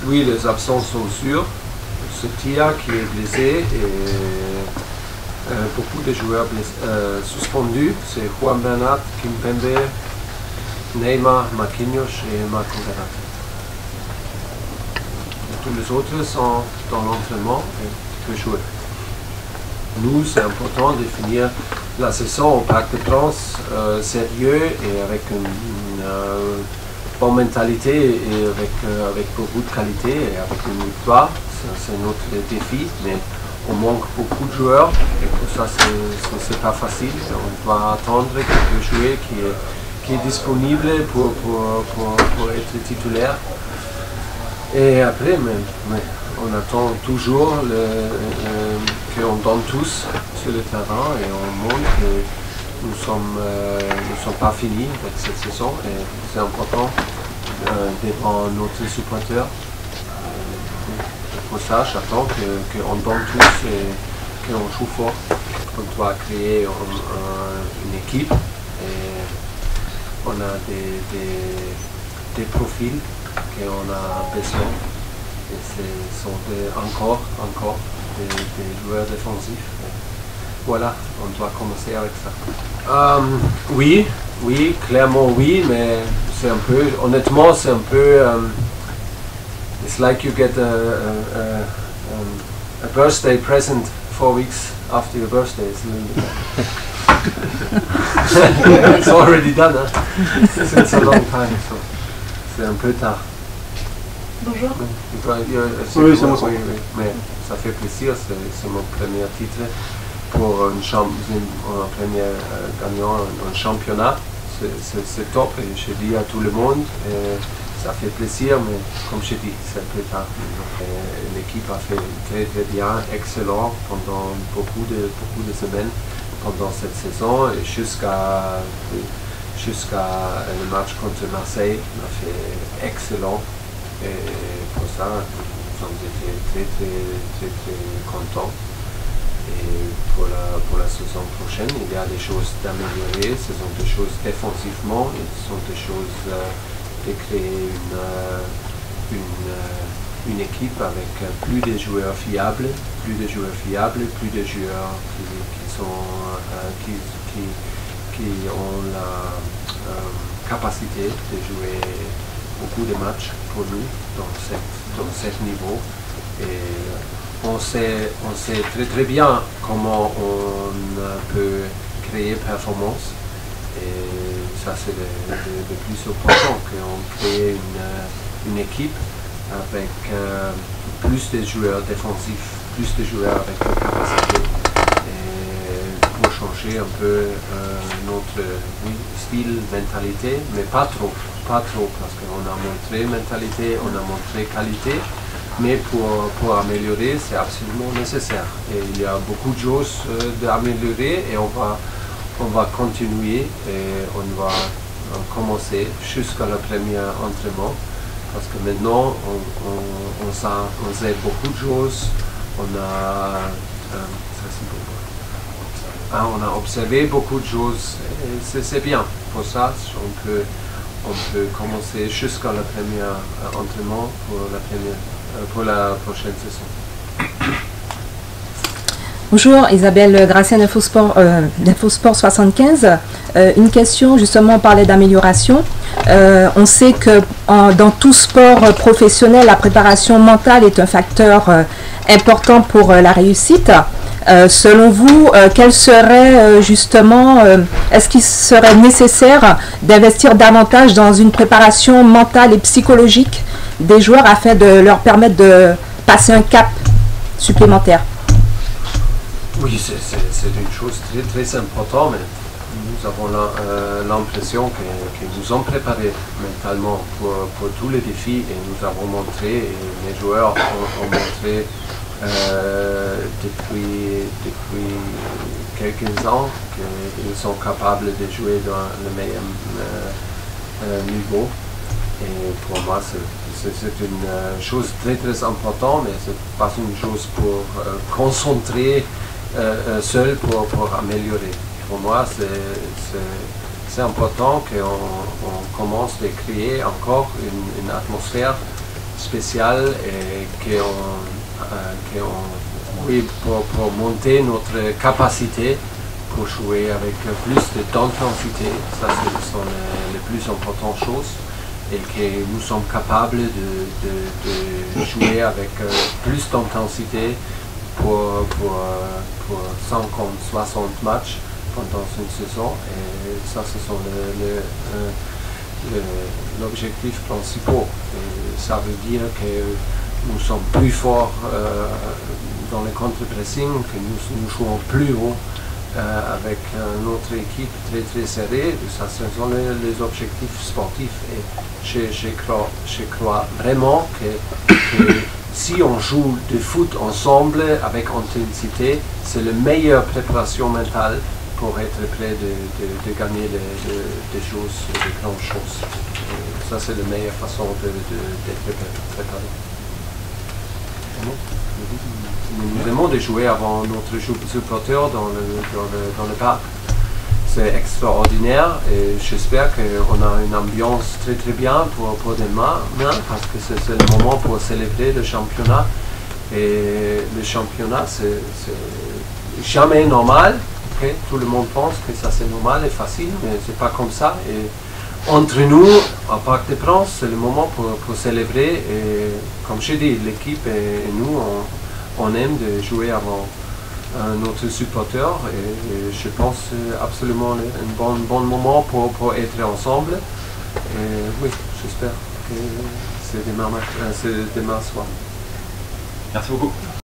oui, les absences sont sûres. C'est Tia qui est blessé et beaucoup de joueurs suspendus. C'est Juan Bernat, Kimpembe, Neymar, Marquinhos et Marco Verratti. Tous les autres sont dans l'entraînement et peuvent jouer. Nous, c'est important de finir la saison au Parc des Princes sérieux et avec une bonne mentalité et avec beaucoup de qualité et avec une victoire. C'est notre défi, mais on manque beaucoup de joueurs et pour ça, c'est pas facile. On doit attendre quelques joueurs qui est disponible pour être titulaire. Et après, mais on attend toujours qu'on donne tous sur le terrain et on montre que nous ne sommes pas finis avec cette saison. Et c'est important devant notre supporter. Pour ça, j'attends qu'on donne tous et qu'on joue fort. On doit créer une équipe et on a des profils qu'on a besoin. Et ce sont encore des joueurs défensifs. Voilà, on doit commencer avec ça. Oui, clairement oui, mais c'est un peu, honnêtement, c'est un peu, it's like you get a birthday present 4 weeks after your birthday. It's a little bit it's already done, huh? Since a long time, so c'est un peu tard. Bonjour. Oui, c'est moi. Oui, mais ça fait plaisir, c'est mon premier titre pour un premier gagnant un championnat. C'est top et je dis à tout le monde, ça fait plaisir, mais comme je dis, c'est un peu tard. L'équipe a fait très bien, excellent pendant beaucoup de semaines pendant cette saison et jusqu'à le match contre Marseille, on a fait excellent. Et pour ça, nous avons été très contents. Et pour la saison prochaine, il y a des choses d'améliorer. Ce sont des choses défensivement, ce sont des choses de créer une équipe avec plus de joueurs fiables, plus de joueurs qui ont la capacité de jouer beaucoup de matchs pour nous dans ce niveau. Et on sait très bien comment on peut créer performance. Et ça, c'est le plus important, qu'on crée une équipe avec plus de joueurs défensifs, plus de joueurs avec la capacité. Pour changer un peu notre style, mentalité, mais pas trop, parce qu'on a montré mentalité, on a montré qualité, mais pour améliorer, c'est absolument nécessaire. Et il y a beaucoup de choses d'améliorer et on va continuer et on va commencer jusqu'à le premier entraînement, parce que maintenant, on sait beaucoup de choses, on a observé beaucoup de choses et c'est bien. Pour ça, on peut commencer jusqu'à le premier entraînement pour la prochaine saison. Bonjour, Isabelle Gracien d'Infosport 75. Une question, justement, on parlait d'amélioration. On sait que dans tout sport professionnel, la préparation mentale est un facteur important pour la réussite. Selon vous, quel serait justement, est-ce qu'il serait nécessaire d'investir davantage dans une préparation mentale et psychologique des joueurs afin de leur permettre de passer un cap supplémentaire? Oui, c'est une chose très importante, mais nous avons l'impression que nous sommes préparés mentalement pour tous les défis et nous avons montré, et les joueurs ont montré depuis quelques ans qu'ils sont capables de jouer dans le meilleur niveau. Et pour moi, c'est une chose très importante, mais ce n'est pas une chose pour concentrer seul pour améliorer. Pour moi, c'est important qu'on commence à créer encore une atmosphère spécial et oui, pour monter notre capacité pour jouer avec plus d'intensité. Ça, ce sont les plus importantes choses. Et que nous sommes capables de jouer avec plus d'intensité pour 50, 60 matchs pendant une saison. Et ça, ce sont l'objectif principal. Et ça veut dire que nous sommes plus forts dans le contre-pressing, que nous jouons plus haut avec notre équipe très serrée. Ça, ce sont les objectifs sportifs. Et je crois vraiment que si on joue de foot ensemble avec intensité, c'est la meilleure préparation mentale pour être prêt de gagner des choses, des grandes choses. Et ça, c'est la meilleure façon d'être préparé. Nous aimons de jouer avant notre supporter dans le parc. C'est extraordinaire et j'espère qu'on a une ambiance très bien pour demain, parce que c'est le moment pour célébrer le championnat. Et le championnat, c'est jamais normal. Okay? Tout le monde pense que ça c'est normal et facile, mais c'est pas comme ça. Et entre nous, à Parc des Princes, c'est le moment pour célébrer. Et comme je dis, l'équipe et nous, on aime de jouer avant notre supporter. Et je pense absolument un bon moment pour être ensemble. Et oui, j'espère que c'est demain soir. Merci beaucoup.